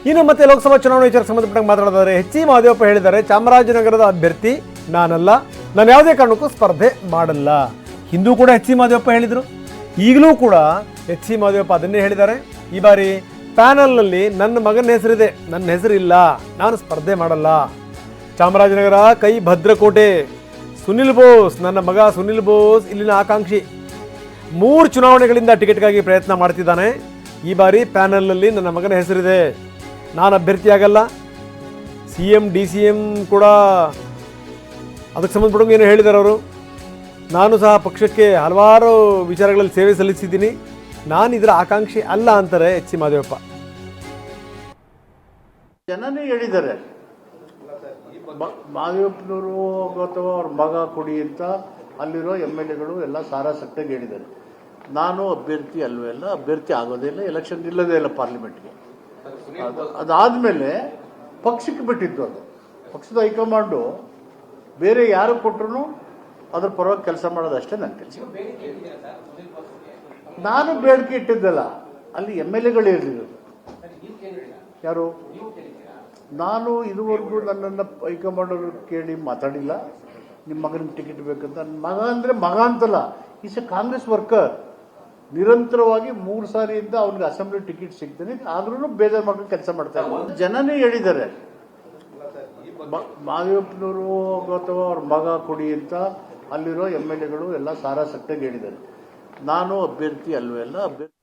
ಇನ್ನು ಮತ್ತೆ ಲೋಕಸಭಾ ಚುನಾವಣೆ ವಿಚಾರಕ್ಕೆ ಸಂಬಂಧಪಟ್ಟಂಗೆ ಮಾತನಾಡಿದರೆ ಎಚ್.ಸಿ. ಮಹದೇವಪ್ಪ ಹೇಳಿದ್ದಾರೆ, ಚಾಮರಾಜನಗರದ ಅಭ್ಯರ್ಥಿ ನಾನಲ್ಲ, ನಾನು ಯಾವುದೇ ಕಾರಣಕ್ಕೂ ಸ್ಪರ್ಧೆ ಮಾಡಲ್ಲ. ಹಿಂದೂ ಕೂಡ ಎಚ್.ಸಿ. ಮಹದೇವಪ್ಪ ಹೇಳಿದರು, ಈಗಲೂ ಕೂಡ ಎಚ್.ಸಿ. ಮಹದೇವಪ್ಪ ಅದನ್ನೇ ಹೇಳಿದ್ದಾರೆ. ಈ ಬಾರಿ ಪ್ಯಾನಲ್ನಲ್ಲಿ ನನ್ನ ಮಗನ ಹೆಸರಿದೆ, ನನ್ನ ಹೆಸರಿಲ್ಲ, ನಾನು ಸ್ಪರ್ಧೆ ಮಾಡಲ್ಲ. ಚಾಮರಾಜನಗರ ಕೈ ಭದ್ರಕೋಟೆ, ಸುನಿಲ್ ಬೋಸ್, ನನ್ನ ಮಗ ಸುನಿಲ್ ಬೋಸ್ ಇಲ್ಲಿನ ಆಕಾಂಕ್ಷಿ. 3 ಚುನಾವಣೆಗಳಿಂದ ಟಿಕೆಟ್ಗಾಗಿ ಪ್ರಯತ್ನ ಮಾಡ್ತಿದ್ದಾನೆ. ಈ ಬಾರಿ ಪ್ಯಾನಲ್ನಲ್ಲಿ ನನ್ನ ಮಗನ ಹೆಸರಿದೆ, ನಾನು ಅಭ್ಯರ್ಥಿಯಾಗಲ್ಲ. CM DCM ಕೂಡ ಅದಕ್ಕೆ ಸಂಬಂಧಪಟ್ಟಂಗೆ ಏನು ಹೇಳಿದ್ದಾರೆ ಅವರು. ನಾನು ಸಹ ಪಕ್ಷಕ್ಕೆ ಹಲವಾರು ವಿಚಾರಗಳಲ್ಲಿ ಸೇವೆ ಸಲ್ಲಿಸಿದ್ದೀನಿ, ನಾನು ಇದರ ಆಕಾಂಕ್ಷಿ ಅಲ್ಲ ಅಂತಾರೆ ಎಚ್.ಸಿ. ಮಹದೇವಪ್ಪ. ಜನನೇ ಹೇಳಿದ್ದಾರೆ ಮಹದೇವಪ್ಪನವರು ಅಥವಾ ಅವ್ರ ಮಗ ಕೊಡಿ ಅಂತ ಅಲ್ಲಿರೋ MLAಗಳು ಎಲ್ಲ ಸಾರಾಸಟ್ಟಾಗಿ ಹೇಳಿದ್ದಾರೆ. ನಾನು ಅಭ್ಯರ್ಥಿ ಅಲ್ವೇ ಅಲ್ಲ, ಅಭ್ಯರ್ಥಿ ಆಗೋದೇ ಇಲ್ಲ, ಎಲೆಕ್ಷನ್ ನಿಲ್ಲೋದೇ ಇಲ್ಲ ಪಾರ್ಲಿಮೆಂಟ್ಗೆ. ಅದಾದಮೇಲೆ ಪಕ್ಷಕ್ಕೆ ಬಿಟ್ಟಿದ್ದು, ಅದು ಪಕ್ಷದ ಹೈಕಮಾಂಡು ಬೇರೆ ಯಾರು ಕೊಟ್ಟರು ಅದ್ರ ಪರವಾಗಿ ಕೆಲಸ ಮಾಡೋದಷ್ಟೇ ನನ್ನ ಕೆಲಸ. ನಾನು ಬೇಡಿಕೆ ಇಟ್ಟಿದ್ದಲ್ಲ, ಅಲ್ಲಿ MLAಗಳು ಇರಲಿಲ್ಲ. ಯಾರು? ನಾನು ಇದುವರೆಗೂ ನನ್ನನ್ನು ಹೈಕಮಾಂಡ್ ಅವರು ಕೇಳಿ ಮಾತಾಡಿಲ್ಲ. ನಿಮ್ಮ ಮಗನಿಗೆ ಟಿಕೆಟ್ ಬೇಕಂತ. ನನ್ನ ಮಗ ಅಂದರೆ ಮಗ ಅಂತಲ್ಲ, ಈಸ್ ಎ ಕಾಂಗ್ರೆಸ್ ವರ್ಕರ್. ನಿರಂತರವಾಗಿ 3 ಸಾರಿಯಿಂದ ಅವ್ನಿಗೆ ಅಸೆಂಬ್ಲಿ ಟಿಕೆಟ್ ಸಿಗ್ತಾನೆ, ಆದ್ರೂ ಬೇಜಾರು ಮಾಡ್ಕೊಂಡು ಕೆಲಸ ಮಾಡ್ತಾ ಇದ್ದಾರೆ. ಜನನೇ ಹೇಳಿದ್ದಾರೆ ಮಹದೇವಪ್ಪನವರು ಅಥವಾ ಅವ್ರ ಮಗ ಕೊಡಿ ಅಂತ ಅಲ್ಲಿರೋ MLAಗಳು ಎಲ್ಲ ಸಾರಾಸಟ್ಟಾಗಿ ಹೇಳಿದ್ದಾರೆ. ನಾನು ಅಭ್ಯರ್ಥಿ ಅಲ್ವೇ ಅಲ್ಲ, ಅಭ್ಯರ್ಥಿ